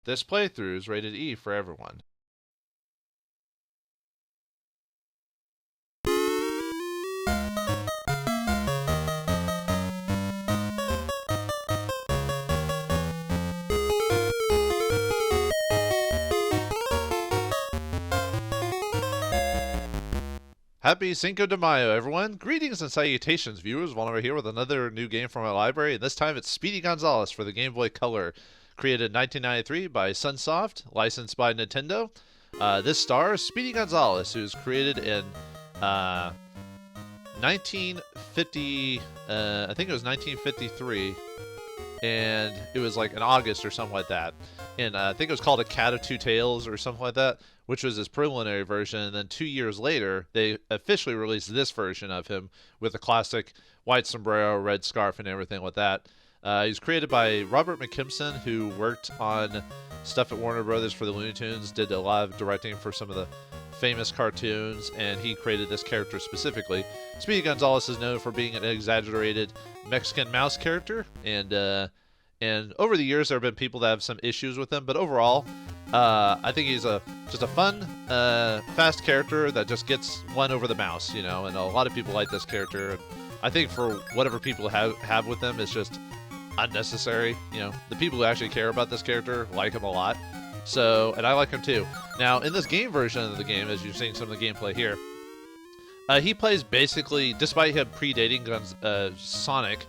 This playthrough is rated E for everyone. Happy Cinco de Mayo, everyone. Greetings and salutations, viewers. Vauldemare here with another new game from my library, and this time it's Speedy Gonzales for the Game Boy Color, created in 1993 by Sunsoft, licensed by Nintendo. This stars Speedy Gonzales, who's created in 1950, I think it was 1953, and it was like in August or something like that. And I think it was called A Cat of Two Tails or something like that, which was his preliminary version. And then 2 years later, they officially released this version of him with the classic white sombrero, red scarf, and everything like that. He was created by Robert McKimson, who worked on stuff at Warner Brothers for the Looney Tunes, did a lot of directing for some of the famous cartoons, and he created this character specifically. Speedy Gonzales is known for being an exaggerated Mexican mouse character, and over the years there have been people that have some issues with him, but overall, I think he's just a fun, fast character that just gets one over the mouse, you know. And a lot of people like this character. And I think for whatever people have with him, it's just unnecessary. You know, the people who actually care about this character like him a lot. So, and I like him too. Now, in this game version of the game, as you're seeing some of the gameplay here, he plays basically, despite him predating Sonic,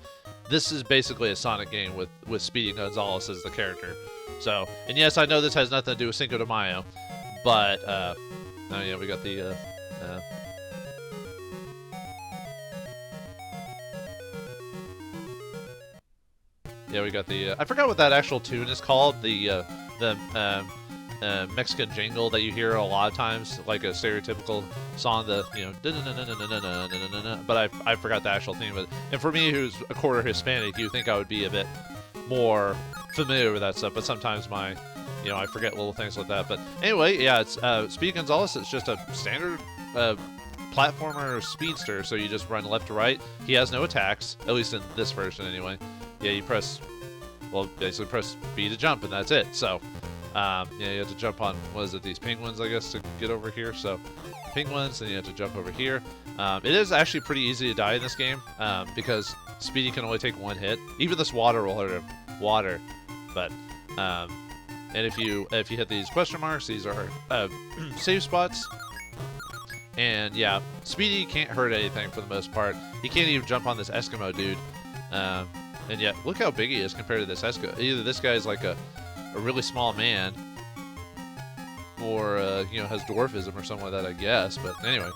this is basically a Sonic game with Speedy Gonzales as the character. So, and yes, I know this has nothing to do with Cinco de Mayo, but, oh yeah, we got the, yeah, we got the, I forgot what that actual tune is called, the Mexican jingle that you hear a lot of times, like a stereotypical song, the, you know, but I forgot the actual theme of it. And for me, who's a quarter Hispanic, you think I would be a bit more familiar with that stuff, but sometimes you know, I forget little things like that. But anyway, yeah, it's Speedy Gonzales. It's just a standard platformer speedster, so you just run left to right. He has no attacks, at least in this version anyway. Yeah, you basically press B to jump, and that's it. So, yeah, you have to jump on, what is it, these penguins, I guess, to get over here. So, penguins, and you have to jump over here. It is actually pretty easy to die in this game, because Speedy can only take one hit. Even this water will hurt him. Water. But, and if you hit these question marks, these are save spots. And yeah, Speedy can't hurt anything for the most part. He can't even jump on this Eskimo dude. And yet, look how big he is compared to this Eskimo. Either this guy's like a really small man, or you know, has dwarfism or something like that, I guess. But anyway,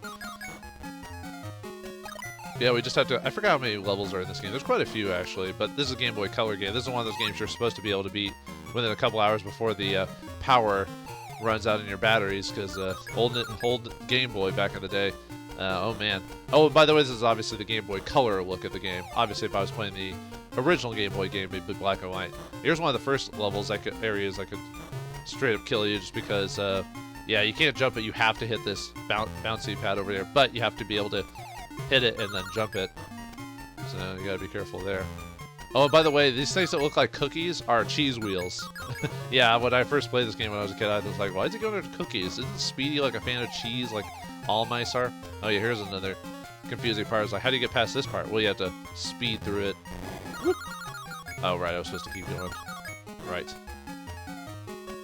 yeah, we just have to. I forgot how many levels are in this game. There's quite a few actually, but this is a Game Boy Color game. This is one of those games you're supposed to be able to beat within a couple hours before the power runs out in your batteries, because old Game Boy back in the day. Oh man. Oh, and by the way, this is obviously the Game Boy Color look at the game. Obviously, if I was playing the original Game Boy game, it'd be black and white. Here's one of the first levels, areas I could straight up kill you, just because, yeah, you can't jump it. You have to hit this bouncy pad over there, but you have to be able to hit it and then jump it. So you gotta be careful there. Oh, and by the way, these things that look like cookies are cheese wheels. Yeah, when I first played this game when I was a kid, I was like, why is he going to cookies? Isn't Speedy like a fan of cheese, like all mice are? Oh yeah, here's another confusing part. It's like, how do you get past this part? Well, you have to speed through it. Whoop. Oh, right, I was supposed to keep going. Right.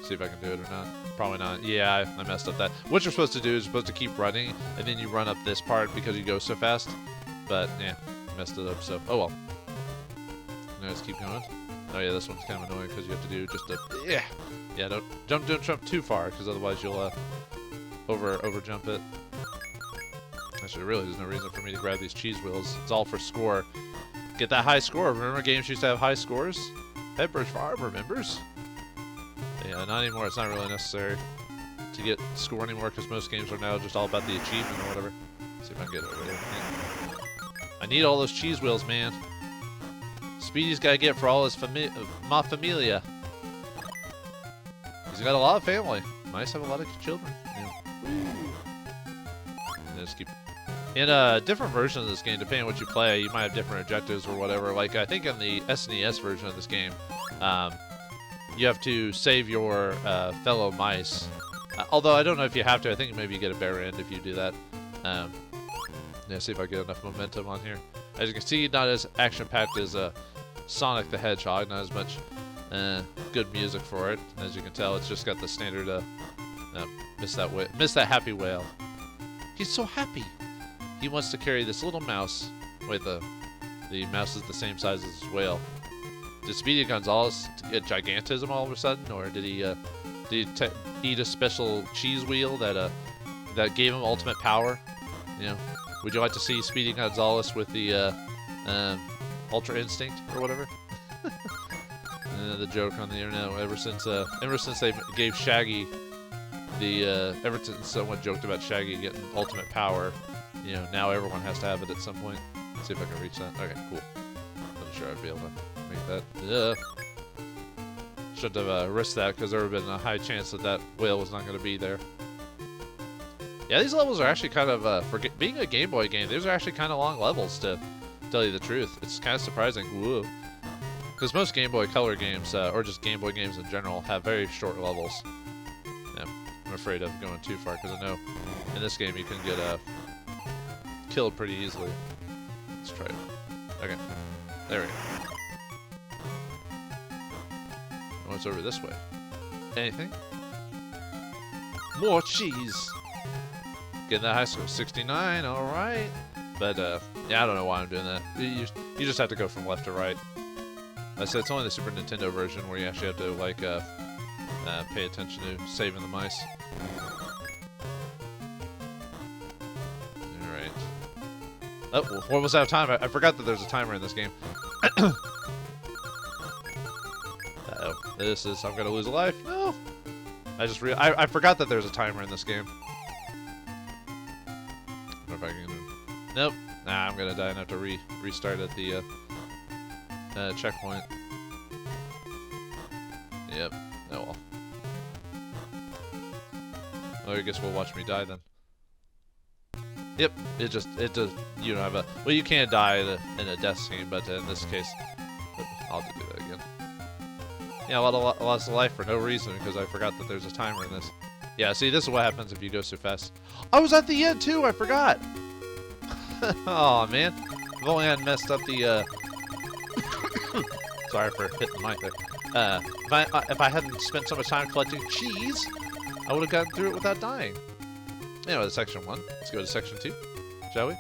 See if I can do it or not. Probably not. Yeah, I messed up that. What you're supposed to do is you're supposed to keep running, and then you run up this part because you go so fast. But, yeah, messed it up, so, oh well. Now let's keep going. Oh yeah, this one's kind of annoying because you have to do just a, yeah, don't jump too far, because otherwise you'll over jump it. Actually, really, there's no reason for me to grab these cheese wheels. It's all for score. Get that high score. Remember games used to have high scores? Pepperidge Farm remembers. Yeah, not anymore. It's not really necessary to get score anymore, because most games are now just all about the achievement or whatever. Let's see if I can get over there. Yeah. I need all those cheese wheels, man. Speedy's gotta get for all his ma familia. He's got a lot of family. Mice have a lot of children. Yeah. And just keep. In different versions of this game, depending on what you play, you might have different objectives or whatever. Like I think in the SNES version of this game, you have to save your fellow mice. Although I don't know if you have to. I think maybe you get a better end if you do that. Yeah, see if I get enough momentum on here. As you can see, not as action-packed as Sonic the Hedgehog. Not as much good music for it. As you can tell, it's just got the standard miss that happy whale. He's so happy. He wants to carry this little mouse. Wait, the mouse is the same size as his whale. Did Speedy Gonzales get gigantism all of a sudden, or did he eat a special cheese wheel that gave him ultimate power? You know, would you like to see Speedy Gonzales with the Ultra Instinct or whatever? The joke on the internet ever since they gave Shaggy ever since someone joked about Shaggy getting ultimate power, you know, now everyone has to have it at some point. Let's see if I can reach that. Okay, cool. Not sure I'd be able to make that. Shouldn't have risked that because there would have been a high chance that whale was not going to be there. Yeah, these levels are actually kind of, for being a Game Boy game, these are actually kind of long levels, to tell you the truth. It's kind of surprising. Whoa. Because most Game Boy Color games, or just Game Boy games in general, have very short levels. Yeah, I'm afraid of going too far because I know in this game you can get killed pretty easily. Let's try it. Okay, there we go. What's over this way? Anything? More cheese! Getting that high score, 69, alright. But, yeah, I don't know why I'm doing that. You just have to go from left to right. I said it's only the Super Nintendo version where you actually have to, like, pay attention to saving the mice. Alright. Oh, well, what was that time? I forgot that there's a timer in this game. Uh-oh. I'm gonna lose a life. No! I forgot that there's a timer in this game. I wonder if I can... Nope. Nah, I'm gonna die and have to restart at the checkpoint. Yep. Oh well. Oh, I guess we'll watch me die then. Yep. It just you don't have a... Well, you can die in a death scene, but in this case, I'll do that again. Yeah, I lost a life for no reason because I forgot that there's a timer in this. Yeah, see, this is what happens if you go so fast. I was at the end too. I forgot. Oh man, if only I hadn't messed up the. Sorry for hitting the mic there. If I hadn't spent so much time collecting cheese, I would have gotten through it without dying. Anyway, that's section 1. Let's go to section 2, shall we?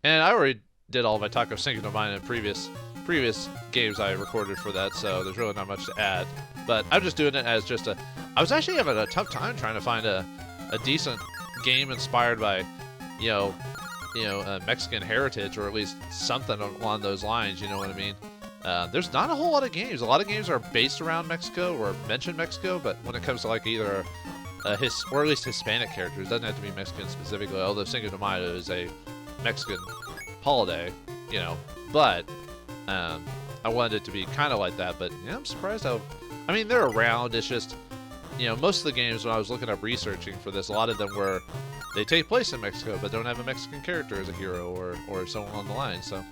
And I already did all of my Taco Cinco mine in previous games I recorded for that, so there's really not much to add. But I'm just doing it as just a... I was actually having a tough time trying to find a decent game inspired by, Mexican heritage, or at least something along those lines, you know what I mean? There's not a whole lot of games. A lot of games are based around Mexico or mention Mexico, but when it comes to like either or at least Hispanic characters, it doesn't have to be Mexican specifically, although Cinco de Mayo is a Mexican holiday, you know, but I wanted it to be kind of like that, but yeah, I'm surprised how... I mean, they're around, it's just, most of the games when I was looking up researching for this, a lot of them were, they take place in Mexico, but don't have a Mexican character as a hero or so on the line, so,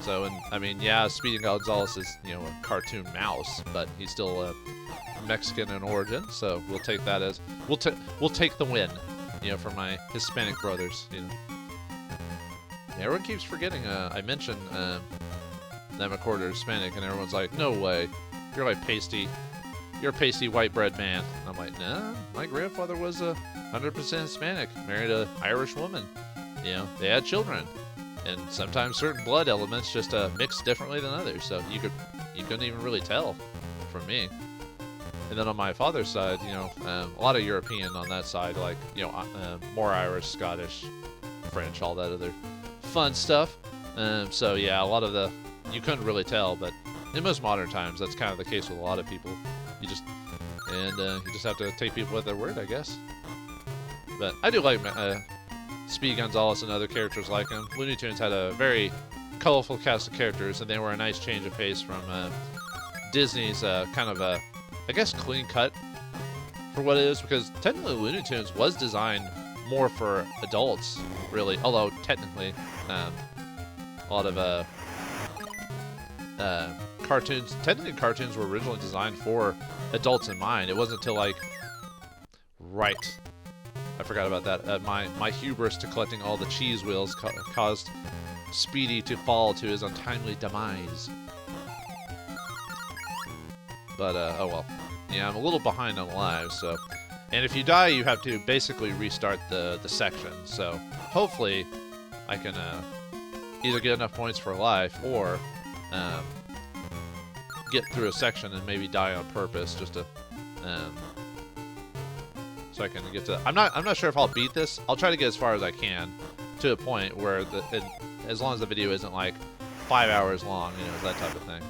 and, I mean, yeah, Speedy Gonzales is, a cartoon mouse, but he's still Mexican in origin, so we'll take that as, we'll take the win, for my Hispanic brothers, Everyone keeps forgetting, I mentioned, that I'm a quarter Hispanic, and everyone's like, no way, you're like you're a pasty white bread man. And I'm like, nah, my grandfather was 100% Hispanic, married an Irish woman. They had children, and sometimes certain blood elements just mix differently than others, so you couldn't even really tell from me. And then on my father's side, a lot of European on that side, like, more Irish, Scottish, French, all that other fun stuff. So yeah, a lot of you couldn't really tell, but in most modern times, that's kind of the case with a lot of people. You just have to take people at their word, I guess. But I do like Speedy Gonzales and other characters like him. Looney Tunes had a very colorful cast of characters, and they were a nice change of pace from Disney's kind of I guess, clean cut for what it is, because technically Looney Tunes was designed more for adults, really, although technically a lot of cartoons, technically cartoons were originally designed for adults in mind. It wasn't until like, right, I forgot about that. My hubris to collecting all the cheese wheels caused Speedy to fall to his untimely demise. But, oh well. Yeah, I'm a little behind on lives, so... And if you die, you have to basically restart the section, so hopefully I can either get enough points for life or get through a section and maybe die on purpose just to... so I can get to... I'm not sure if I'll beat this. I'll try to get as far as I can to a point where, as long as the video isn't like 5 hours long, you know, that type of thing.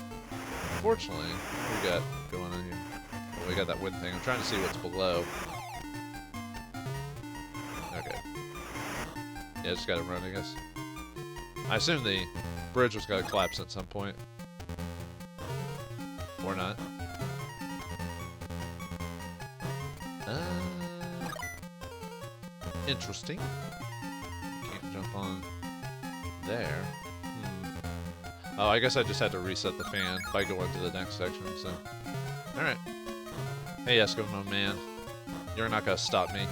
Unfortunately, what we got going on here? Oh, we got that wind thing. I'm trying to see what's below. Okay. Yeah, just gotta run, I guess. I assume the bridge was gotta collapse at some point. Or not. Interesting. Can't jump on there. Oh, I guess I just had to reset the fan by going to the next section, so... Alright. Hey, Eskimo man. You're not gonna stop me.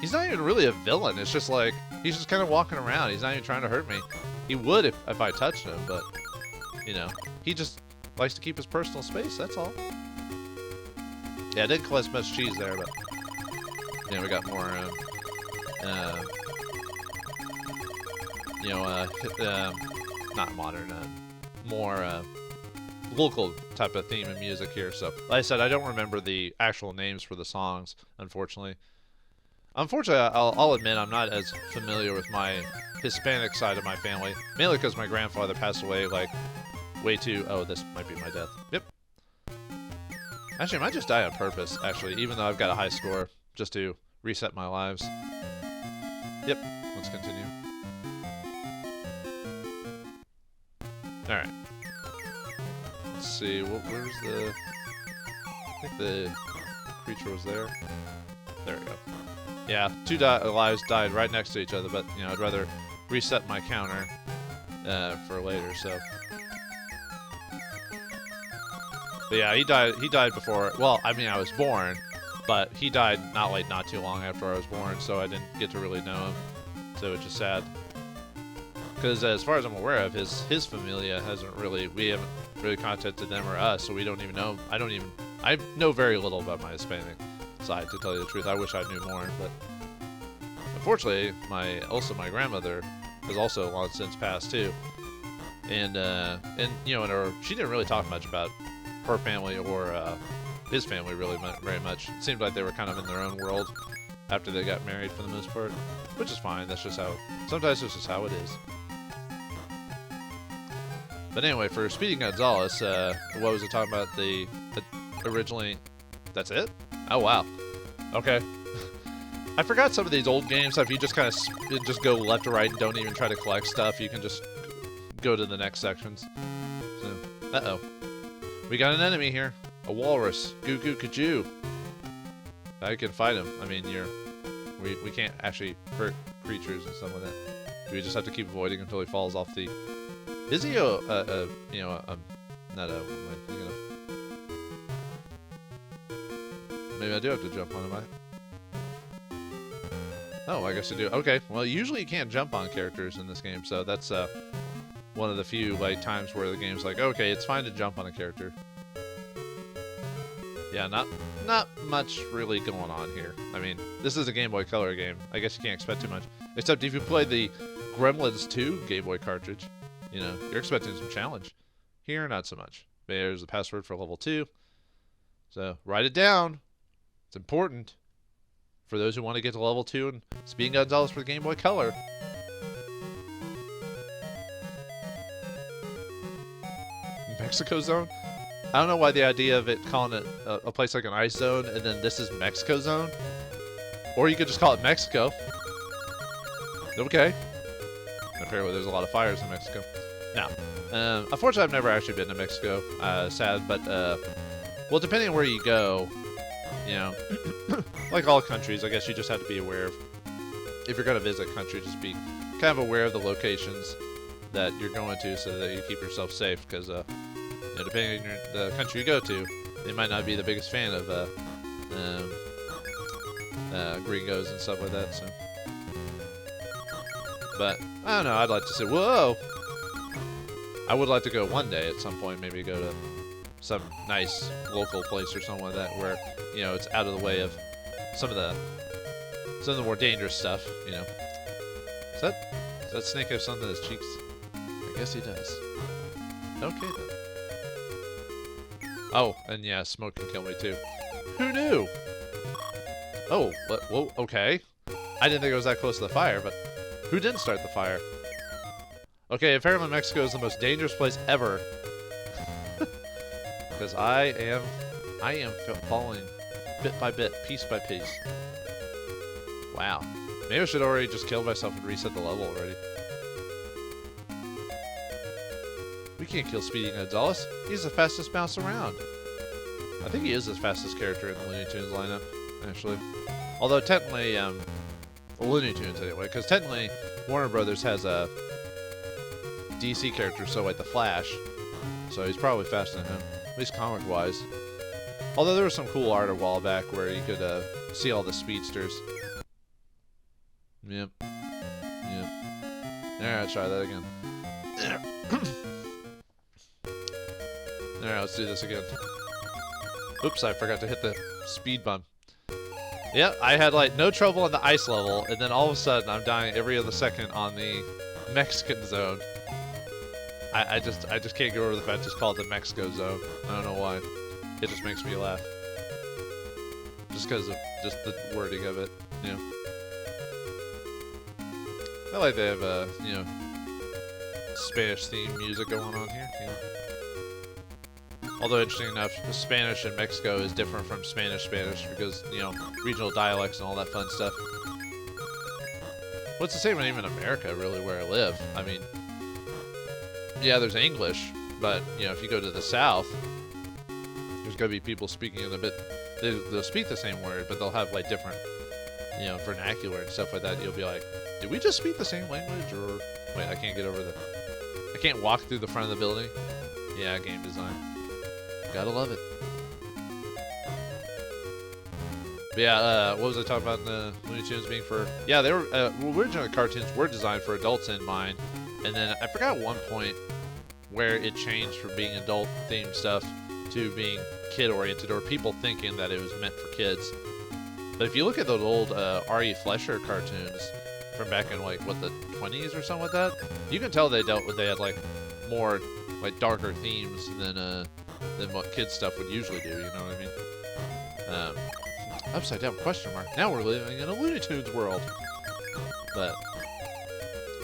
He's not even really a villain, it's just like... He's just kind of walking around, he's not even trying to hurt me. He would if I touched him, but... You know, he just likes to keep his personal space, that's all. Yeah, I didn't collect much cheese there, but... Yeah, we got more, you know, not modern, more local type of theme and music here. So, like I said, I don't remember the actual names for the songs, unfortunately. Unfortunately, I'll admit I'm not as familiar with my Hispanic side of my family, mainly because my grandfather passed away, like, way too... Oh, this might be my death. Yep. Actually, I might just die on purpose, actually, even though I've got a high score, just to reset my lives. Yep, let's continue. Alright. Let's see, where's the... I think the creature was there. There we go. Yeah, two lives died right next to each other, but, you know, I'd rather reset my counter for later, so... But yeah, he died before... Well, I mean, I was born, but he died not too long after I was born, so I didn't get to really know him. So it's just sad. Because as far as I'm aware of, his familia hasn't really... We haven't really contacted them or us, so we don't even know... I know very little about my Hispanic side, to tell you the truth. I wish I knew more, but... Unfortunately, my grandmother has also long since passed, too. And you know, she didn't really talk much about her family or his family really very much. It seemed like they were kind of in their own world after they got married for the most part, which is fine. That's just how, sometimes it's just how it is. But anyway, for Speedy Gonzales, what was it talking about? Originally, that's it? Oh wow. Okay. I forgot some of these old games. If you just kind of just go left to right and don't even try to collect stuff, you can just go to the next sections. So, uh-oh. We got an enemy here. A walrus. Goo goo kajoo. I can fight him. I mean, we can't actually hurt creatures and stuff like that. Do we just have to keep avoiding until he falls off the... Is he not a... What am I thinking of? Maybe I do have to jump on him. Oh, I guess I do. Okay, well, usually you can't jump on characters in this game, so that's one of the few times where the game's like, okay, it's fine to jump on a character. Yeah, not much really going on here. I mean, this is a Game Boy Color game. I guess you can't expect too much. Except if you play the Gremlins 2 Game Boy cartridge, you know, you're expecting some challenge. Here, not so much. There's the password for level 2. So, write it down. It's important for those who want to get to level 2 and Speedy Gonzales for the Game Boy Color. Mexico Zone? I don't know why the idea of it calling it a place like an ice zone and then this is Mexico Zone. Or you could just call it Mexico. Okay. Apparently there's a lot of fires in Mexico. Now, unfortunately I've never actually been to Mexico. Sad, but, well, depending on where you go, you know, like all countries, I guess you just have to be aware of, if you're going to visit a country, just be kind of aware of the locations that you're going to so that you keep yourself safe, because, you know, depending on the country you go to, they might not be the biggest fan of gringos and stuff like that. So, but I don't know. I'd like to say, whoa. I would like to go one day at some point. Maybe go to some nice local place or something like that, where you know it's out of the way of some of the more dangerous stuff. You know. Does that snake have something in his cheeks? I guess he does. Okay then. Oh, and yeah, smoke can kill me too. Who knew? Oh, what? Whoa, okay. I didn't think it was that close to the fire, but who didn't start the fire? Okay, apparently Mexico is the most dangerous place ever. Because I am falling bit by bit, piece by piece. Wow. Maybe I should already just kill myself and reset the level already. We can't kill Speedy Gonzales. He's the fastest mouse around. I think he is the fastest character in the Looney Tunes lineup, actually. Although technically, Looney Tunes anyway, because technically Warner Brothers has a DC character, so like the Flash. So he's probably faster than him, at least comic-wise. Although there was some cool art a while back where you could see all the speedsters. Yep. Yep. Alright, try that again. Alright, let's do this again. Oops, I forgot to hit the speed button. Yep, I had like no trouble on the ice level, and then all of a sudden I'm dying every other second on the Mexican zone. I just can't get over the fact it's called the Mexico zone. I don't know why. It just makes me laugh. Just because of just the wording of it, you know. I like they have you know, Spanish themed music going on here. You know. Although interesting enough, the Spanish in Mexico is different from Spanish because, you know, regional dialects and all that fun stuff. Well, it's the same even in America, really, where I live. I mean, yeah, there's English, but, you know, if you go to the South, there's going to be people speaking in a bit, they'll speak the same word, but they'll have, like, different, you know, vernacular and stuff like that. You'll be like, did we just speak the same language, or... Wait, I can't get over I can't walk through the front of the building? Yeah, game design. Gotta love it. But yeah, what was I talking about in the Looney Tunes being for... Yeah, they were... originally cartoons were designed for adults in mind, and then I forgot at one point where it changed from being adult-themed stuff to being kid-oriented, or people thinking that it was meant for kids. But if you look at those old R.E. Fleischer cartoons from back in, like, what, the 20s or something like that, you can tell they had, like, more, like, darker themes than what kids stuff would usually do, you know what I mean? Upside down question mark. Now we're living in a Looney Tunes world. But,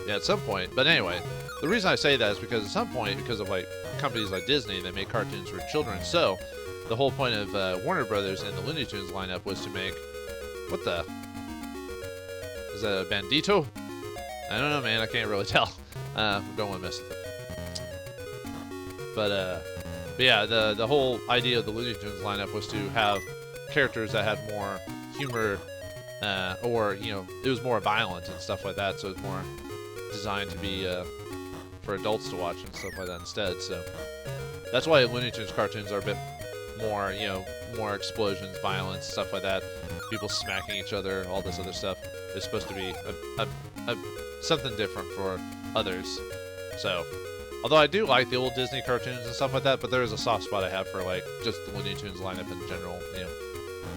yeah, at some point. But anyway, the reason I say that is because at some point, because of, like, companies like Disney, they make cartoons for children. So, the whole point of Warner Brothers and the Looney Tunes lineup was to make... What the... Is that a bandito? I don't know, man. I can't really tell. Don't want to mess with it. But yeah, the whole idea of the Looney Tunes lineup was to have characters that had more humor, or, you know, it was more violent and stuff like that, so it's more designed to be for adults to watch and stuff like that instead. So that's why Looney Tunes cartoons are a bit more, you know, more explosions, violence, stuff like that, people smacking each other, all this other stuff. It's supposed to be something different for others. So, although I do like the old Disney cartoons and stuff like that, but there is a soft spot I have for, like, just the Looney Tunes lineup in general.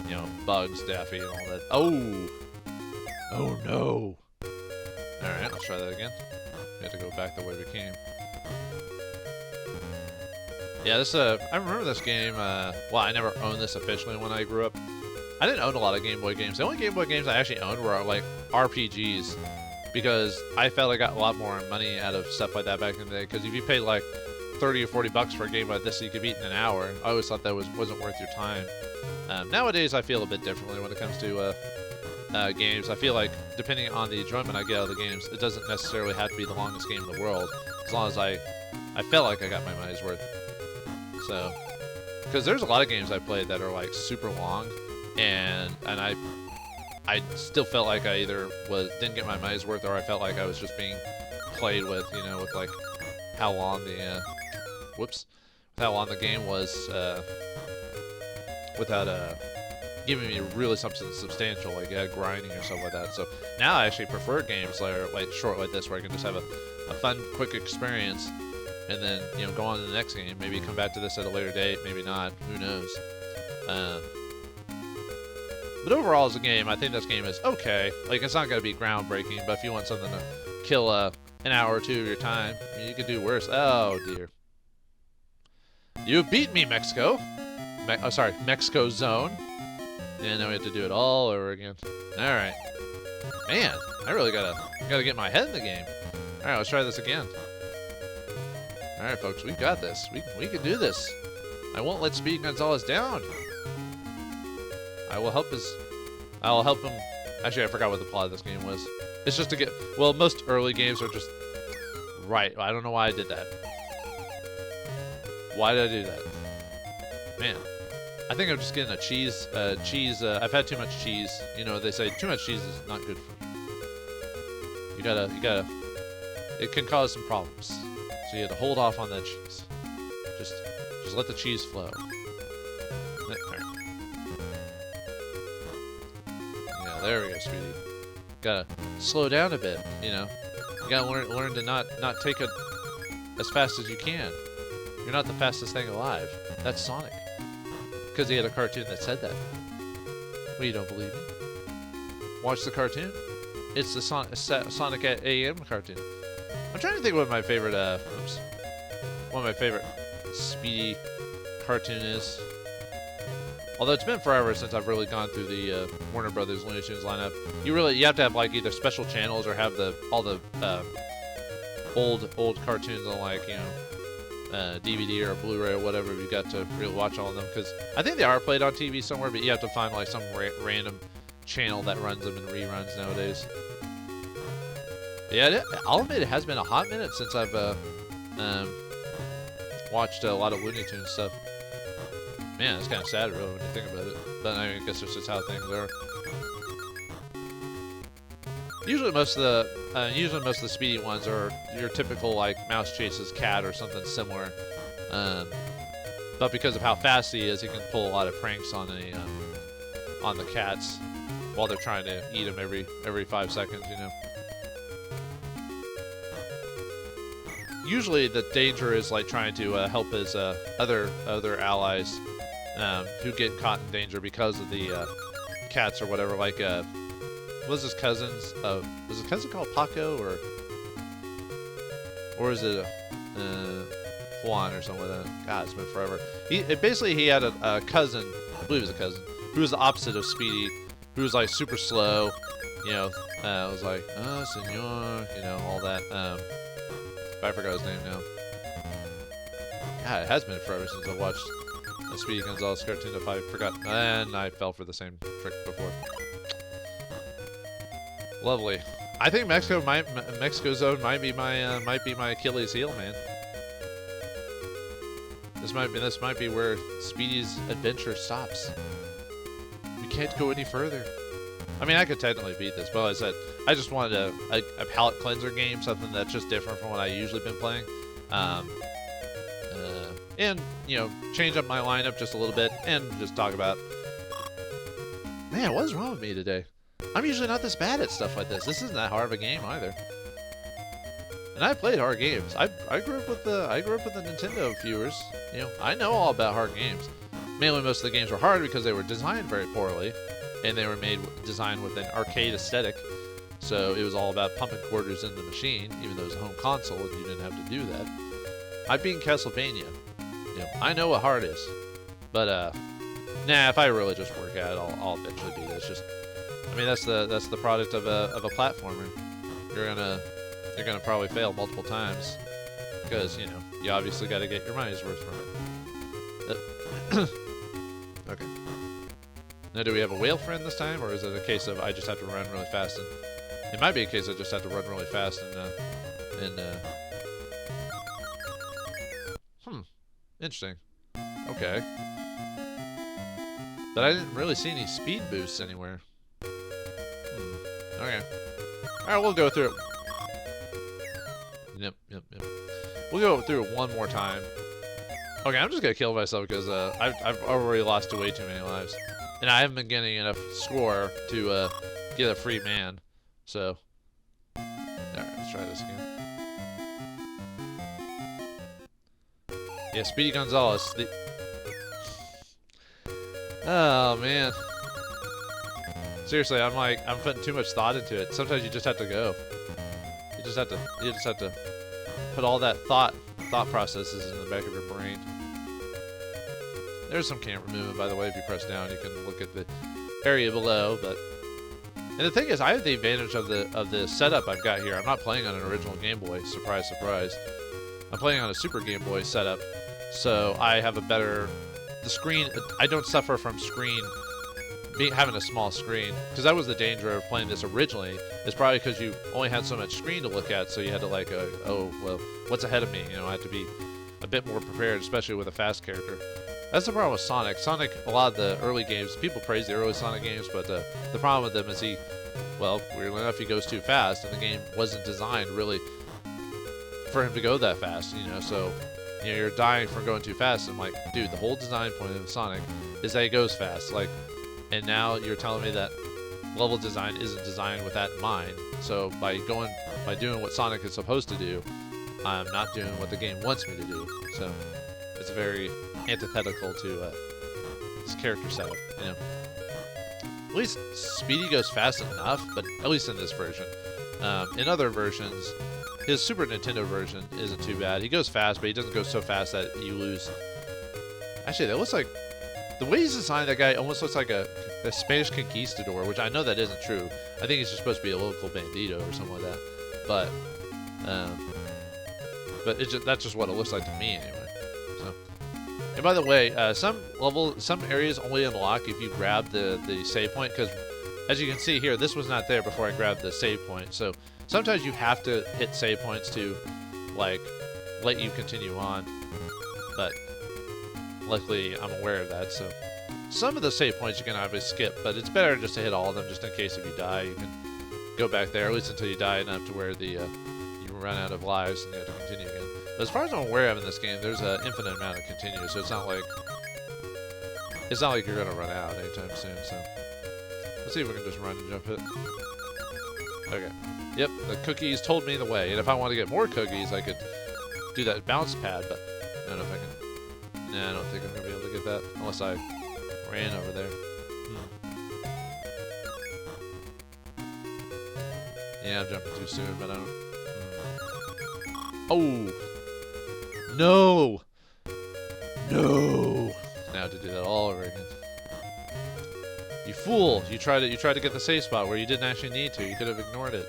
You know, Bugs, Daffy, and all that. Oh! Oh no! Alright, let's try that again. We have to go back the way we came. Yeah, this, I remember this game, well, I never owned this officially when I grew up. I didn't own a lot of Game Boy games. The only Game Boy games I actually owned were, like, RPGs. Because I felt I got a lot more money out of stuff like that back in the day. Because if you paid, like, 30 or 40 bucks for a game like this you could beat in an hour, I always thought that wasn't worth your time. Nowadays, I feel a bit differently when it comes to games. I feel like, depending on the enjoyment I get out of the games, it doesn't necessarily have to be the longest game in the world. As long as I felt like I got my money's worth. So, because there's a lot of games I played that are, like, super long. And I still felt like I either didn't get my money's worth, or I felt like I was just being played with, you know, with, like, how long the how long the game was without giving me really something substantial, like grinding or stuff like that. So now I actually prefer games that are like short like this, where I can just have a fun, quick experience, and then go on to the next game. Maybe come back to this at a later date, maybe not. Who knows? But overall, as a game, I think this game is okay. Like, it's not going to be groundbreaking, but if you want something to kill an hour or two of your time, I mean, you could do worse. Oh dear! You beat me, Mexico. Sorry, Mexico Zone. And now we have to do it all over again. All right, man, I really gotta get my head in the game. All right, let's try this again. All right, folks, we've got this. We can do this. I won't let Speedy Gonzales down. I will help him. Actually, I forgot what the plot of this game was. It's just to get. Well, most early games are just. Right. I don't know why I did that. Why did I do that? Man. I think I'm just getting a cheese. I've had too much cheese. They say too much cheese is not good for you. You gotta. It can cause some problems. So you have to hold off on that cheese. Just let the cheese flow. Yeah, there we go, Speedy. Gotta slow down a bit. You gotta learn to not take it as fast as you can. You're not the fastest thing alive. That's Sonic. Because he had a cartoon that said that. Well, you don't believe me? Watch the cartoon. It's the Sonic AM cartoon. I'm trying to think what my favorite Speedy cartoon is. Although it's been forever since I've really gone through the Warner Brothers Looney Tunes lineup. You have to have like either special channels or have all the old cartoons on like DVD or Blu-ray or whatever. You got to really watch all of them, because I think they are played on TV somewhere, but you have to find like some random channel that runs them in reruns nowadays. Yeah, I'll admit it has been a hot minute since I've watched a lot of Looney Tunes stuff. Man, it's kind of sad, really, when you think about it. But I guess it's just how things are. Usually most of the Speedy ones are your typical like mouse chases cat or something similar. But because of how fast he is, he can pull a lot of pranks on the cats while they're trying to eat him every 5 seconds. Usually the danger is like trying to help his other allies who get caught in danger because of the cats or whatever. Like what was his cousin's? Was his cousin called Paco or is it Juan or something like that? God, it's been forever. Basically he had a cousin, I believe it was a cousin, who was the opposite of Speedy, who was like super slow. It was like, senor, all that. I forgot his name now. God, it has been forever since I watched a Speedy Gonzales cartoon if I forgot. And I fell for the same trick before. Lovely. I think Mexico Zone might be my Achilles heel, man. This might be where Speedy's adventure stops. You can't go any further. I mean, I could technically beat this, but as I said, I just wanted a palate cleanser game, something that's just different from what I usually been playing. And, change up my lineup just a little bit and just talk about... Man, what is wrong with me today? I'm usually not this bad at stuff like this. This isn't that hard of a game either. And I played hard games. I grew up with the Nintendo viewers. I know all about hard games. Mainly most of the games were hard because they were designed very poorly. And they were designed with an arcade aesthetic, so it was all about pumping quarters in the machine, even though it was a home console and you didn't have to do that. I've beaten Castlevania. I know what hard is, but nah. If I really just work at it, I'll eventually beat it. It's just, I mean, that's the product of a platformer. You're gonna probably fail multiple times because you obviously got to get your money's worth from it. Okay. Now, do we have a whale friend this time, or is it a case of I just have to run really fast? And it might be a case I just have to run really fast interesting. Okay. But I didn't really see any speed boosts anywhere. Okay. All right, we'll go through it. Yep. We'll go through it one more time. Okay, I'm just gonna kill myself because I've already lost way too many lives, and I haven't been getting enough score to get a free man. So, all right, let's try this again. Yeah, Speedy Gonzales. Oh man. Seriously, I'm putting too much thought into it. Sometimes you just have to go. You just have to put all that thought processes in the back of your brain. There's some camera movement, by the way. If you press down, you can look at the area below. And the thing is, I have the advantage of the setup I've got here. I'm not playing on an original Game Boy. Surprise, surprise. I'm playing on a Super Game Boy setup, so I have a better. The screen. I don't suffer from having a small screen, because that was the danger of playing this originally. It's probably because you only had so much screen to look at, so you had to like, oh well, what's ahead of me? You know, I had to be a bit more prepared, especially with a fast character. That's the problem with Sonic. Sonic, a lot of the early games, people praise the early Sonic games, but the problem with them is weirdly enough, he goes too fast, and the game wasn't designed really for him to go that fast. You know, so you know, you're dying for going too fast. I'm like, dude, the whole design point of Sonic is that he goes fast, like. And now you're telling me that level design isn't designed with that in mind. So by doing what Sonic is supposed to do, I'm not doing what the game wants me to do. So it's very antithetical to this character setup. You know, at least Speedy goes fast enough, but at least in this version. In other versions, his Super Nintendo version isn't too bad. He goes fast, but he doesn't go so fast that you lose. Actually, that looks like. The way he's designed, that guy almost looks like a Spanish conquistador, which I know that isn't true. I think he's just supposed to be a local bandito or something like that. But that's just what it looks like to me anyway. So, and by the way, some areas only unlock if you grab the save point, because as you can see here, this was not there before I grabbed the save point. So sometimes you have to hit save points to like let you continue on, but. Luckily, I'm aware of that, so some of the save points you can obviously skip, but it's better just to hit all of them, just in case if you die, you can go back there, at least until you die enough to where you run out of lives and you have to continue again. But as far as I'm aware of in this game, there's an infinite amount of continue, so it's not like you're gonna run out anytime soon. So let's see if we can just run and jump it. Okay. Yep, the cookies told me the way, and if I want to get more cookies, I could do that bounce pad, but I don't know if I can. Nah, I don't think I'm going to be able to get that unless I ran over there. Yeah, I'm jumping too soon, but I don't... Oh! No! No! Now I have to do that all over again. You fool! You tried to get the safe spot where you didn't actually need to. You could have ignored it.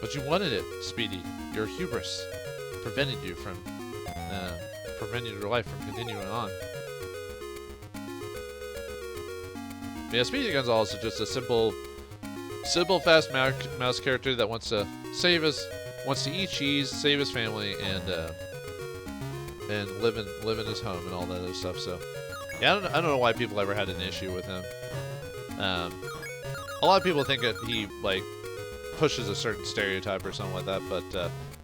But you wanted it, Speedy. Your hubris prevented you from... prevented your life from continuing on. But yeah, Speedy Gonzales is just a simple, fast mouse character that wants to wants to eat cheese, save his family, and live in his home and all that other stuff. So, yeah, I don't know why people ever had an issue with him. A lot of people think that he like pushes a certain stereotype or something like that, but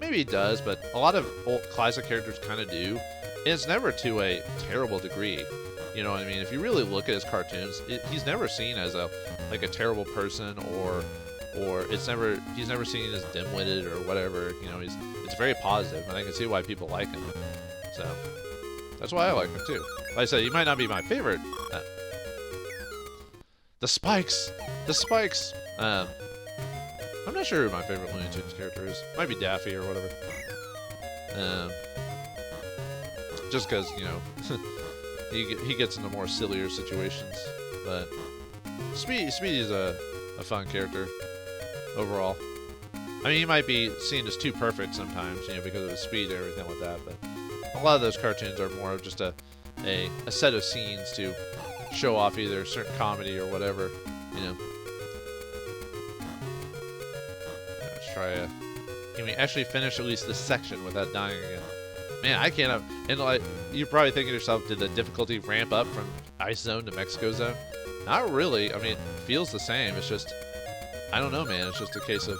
maybe he does. But a lot of old classic characters kind of do. And it's never to a terrible degree, you know what I mean? If you really look at his cartoons, he's never seen as a terrible person, or he's never seen as dim-witted or whatever. You know, it's very positive, and I can see why people like him. So that's why I like him too. Like I said, he might not be my favorite. The spikes. I'm not sure who my favorite Looney Tunes character is. Might be Daffy or whatever. Just because, you know, he gets into more sillier situations. But Speedy's a fun character overall. I mean, he might be seen as too perfect sometimes, you know, because of his speed and everything like that. But a lot of those cartoons are more of just a set of scenes to show off either certain comedy or whatever, you know. Let's try can we actually finish at least this section without dying again? Man, I can't. And like, you're probably thinking to yourself, did the difficulty ramp up from Ice Zone to Mexico Zone? Not really. I mean, it feels the same. It's just, I don't know, man. It's just a case of,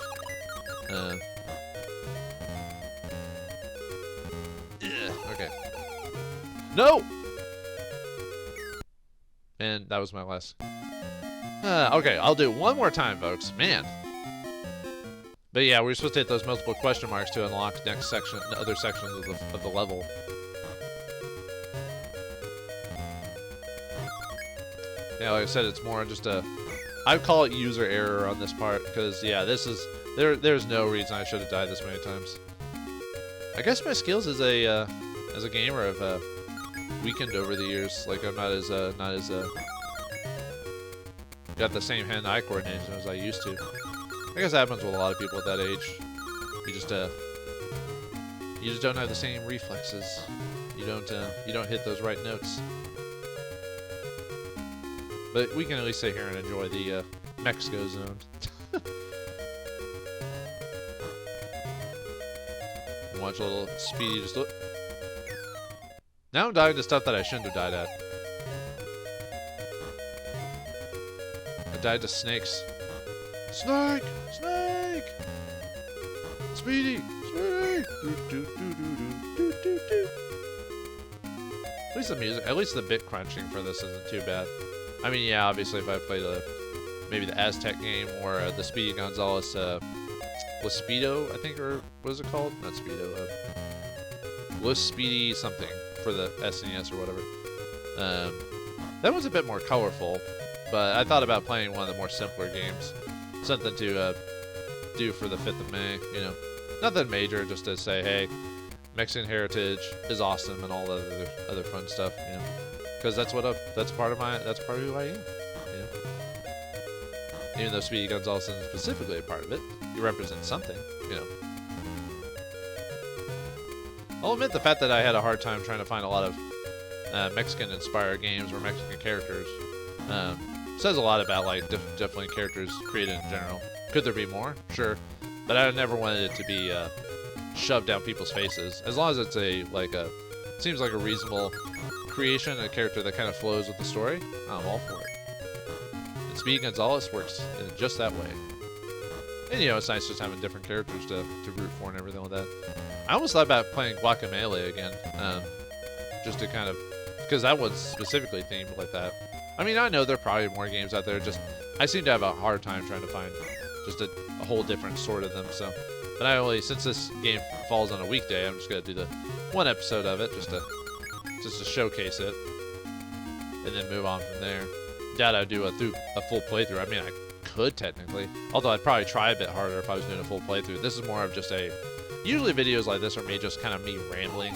okay. No! And that was my last. Okay, I'll do it one more time, folks. Man. But yeah, we're supposed to hit those multiple question marks to unlock next section, other sections of the level. Yeah, like I said, it's more just a... I call it user error on this part, because, yeah, this is... There's no reason I should have died this many times. I guess my skills as a gamer have weakened over the years. Like, I'm not as got the same hand-eye coordination as I used to. I guess that happens with a lot of people at that age. You just don't have the same reflexes. You don't hit those right notes. But we can at least sit here and enjoy the Mexico zone. Watch a little Speedy just look. Now I'm dying to stuff that I shouldn't have died at. I died to snakes. Snake! Snake! Speedy! Speedy! At least the music, at least the bit crunching for this isn't too bad. I mean, yeah, obviously if I played maybe the Aztec game or the Speedy Gonzales Speedo, I think, or what is it called? Not Speedo. Speedy something for the SNES or whatever. That was a bit more colorful, but I thought about playing one of the more simpler games. Something to do for the 5th of May, you know. Nothing major, just to say, hey, Mexican heritage is awesome and all the other fun stuff, you know. Because that's part of who I am, you know. Even though Speedy Gonzales isn't specifically a part of it, he represents something, you know. I'll admit the fact that I had a hard time trying to find a lot of Mexican-inspired games or Mexican characters says a lot about, like, definitely characters created in general. Could there be more? Sure. But I never wanted it to be shoved down people's faces. As long as it's seems like a reasonable creation, a character that kind of flows with the story, I'm all for it. And Speedy Gonzales works in just that way. And, you know, it's nice just having different characters to root for and everything like that. I almost thought about playing Guacamelee again, just to kind of, because that was specifically themed like that. I mean, I know there are probably more games out there, just, I seem to have a hard time trying to find just a whole different sort of them, so. But since this game falls on a weekday, I'm just going to do the one episode of it, just to showcase it, and then move on from there. Doubt I'd do a full playthrough. I mean, I could technically, although I'd probably try a bit harder if I was doing a full playthrough. This is more of just usually videos like this are me rambling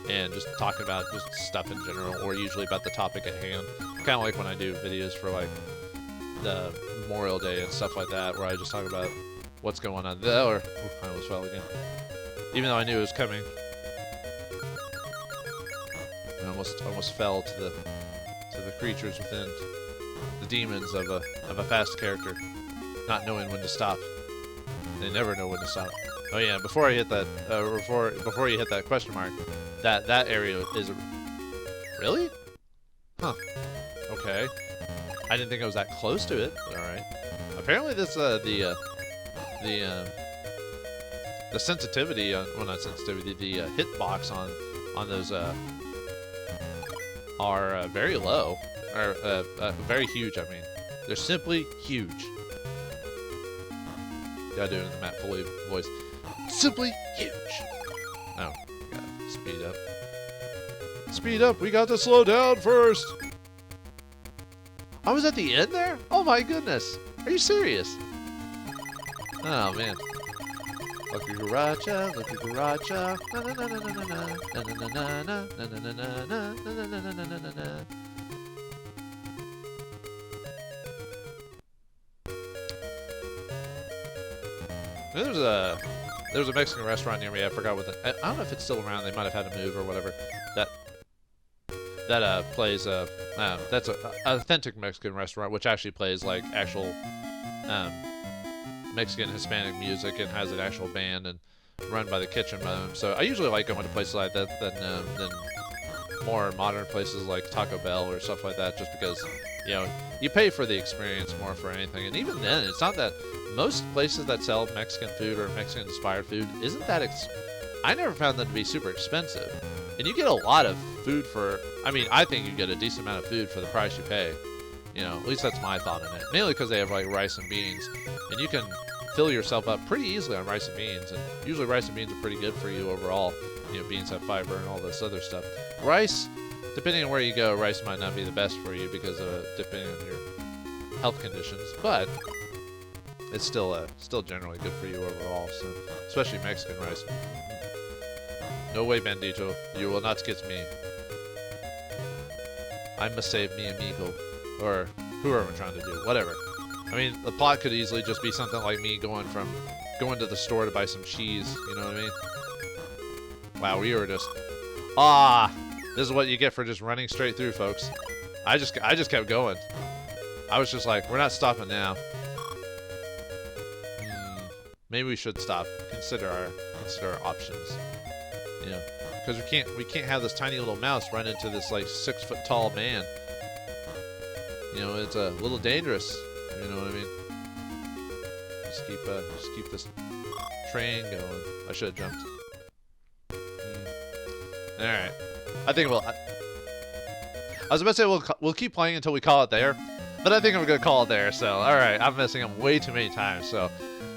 and just talking about just stuff in general, or usually about the topic at hand. Kind of like when I do videos for like the Memorial Day and stuff like that, where I just talk about what's going on there. Or I almost fell again, even though I knew it was coming. I almost fell to the creatures within, the demons of a fast character, not knowing when to stop. They never know when to stop. Oh yeah, before I hit that, before you hit that question mark, that area is really? Huh. Okay. I didn't think I was that close to it, but alright. Apparently this, the sensitivity, well not sensitivity, the hitbox on those, are very low. Or, very huge, I mean. They're simply huge. Gotta do it in the Matt Foley voice. Simply huge. Oh, gotta speed up. Speed up, we got to slow down first! I was at the end there? Oh my goodness! Are you serious? Oh man. Lucky Garacha, Lucky Garacha. Na na na na na na na na na na na na na na na na na na. There's a Mexican restaurant near me. I forgot what I don't know if it's still around. They might have had to move or whatever. That plays that's an authentic Mexican restaurant, which actually plays like actual Mexican Hispanic music and has an actual band and run by the kitchen by them. So I usually like going to places like that than more modern places like Taco Bell or stuff like that, just because, you know, you pay for the experience more for anything. And even then, it's not that most places that sell Mexican food or Mexican inspired food isn't that I never found them to be super expensive. and you get a lot of food for. I mean, I think you get a decent amount of food for the price you pay. You know, at least that's my thought on it. Mainly because they have like rice and beans, and you can fill yourself up pretty easily on rice and beans. And usually rice and beans are pretty good for you overall. You know, beans have fiber and all this other stuff. Rice, depending on where you go, rice might not be the best for you because of depending on your health conditions, but it's still generally good for you overall. So, especially Mexican rice. No way, Bandito, you will not get me. I must save mi amigo. Or whoever I'm trying to do, whatever. I mean, the plot could easily just be something like me going to the store to buy some cheese, you know what I mean? Wow, we were just, this is what you get for just running straight through, folks. I just kept going. I was just like, we're not stopping now. Maybe we should stop. Consider our options. You know, because we can't have this tiny little mouse run into this like 6 foot tall man. You know, it's a little dangerous. You know what I mean? Just keep this train going. I should have jumped. All right. I think I was about to say we'll keep playing until we call it there, but I think I'm gonna call it there. So, all right. I'm messing up way too many times. So,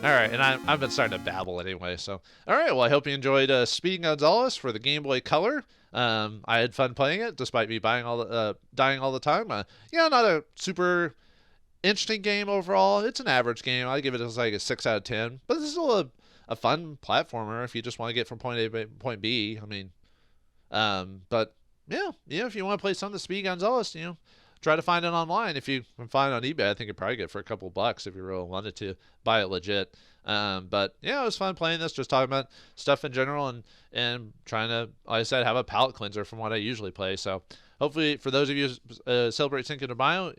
all right. And I've been starting to babble anyway. So, all right. Well, I hope you enjoyed Speedy Gonzales for the Game Boy Color. I had fun playing it, despite me dying all the time. Yeah, not a super interesting game overall. It's an average game. I give it as like a 6 out of 10. But this is still a fun platformer if you just want to get from point A to point B. I mean, but yeah, if you want to play some of the Speedy Gonzales, you know, try to find it online. If you can find it on eBay, I think you'd probably get it for a couple bucks if you really wanted to buy it legit. But yeah, it was fun playing this, just talking about stuff in general and trying to, like I said, have a palate cleanser from what I usually play. So hopefully for those of you who celebrate Cinco de Mayo,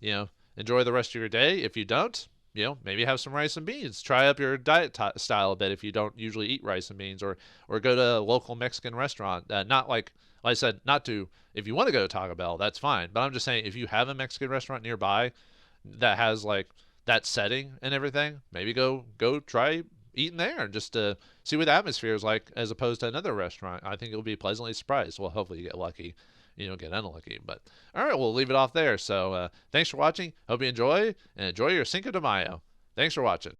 you know, enjoy the rest of your day. If you don't, you know, maybe have some rice and beans. Try up your diet style a bit if you don't usually eat rice and beans, or go to a local Mexican restaurant. Not like I said, not to, if you want to go to Taco Bell, that's fine. But I'm just saying, if you have a Mexican restaurant nearby that has like that setting and everything, maybe go try eating there and just see what the atmosphere is like as opposed to another restaurant. I think you'll be pleasantly surprised. Well, hopefully you get lucky. You don't get unlucky. But all right, we'll leave it off there. So thanks for watching. Hope you enjoy, and enjoy your Cinco de Mayo. Thanks for watching.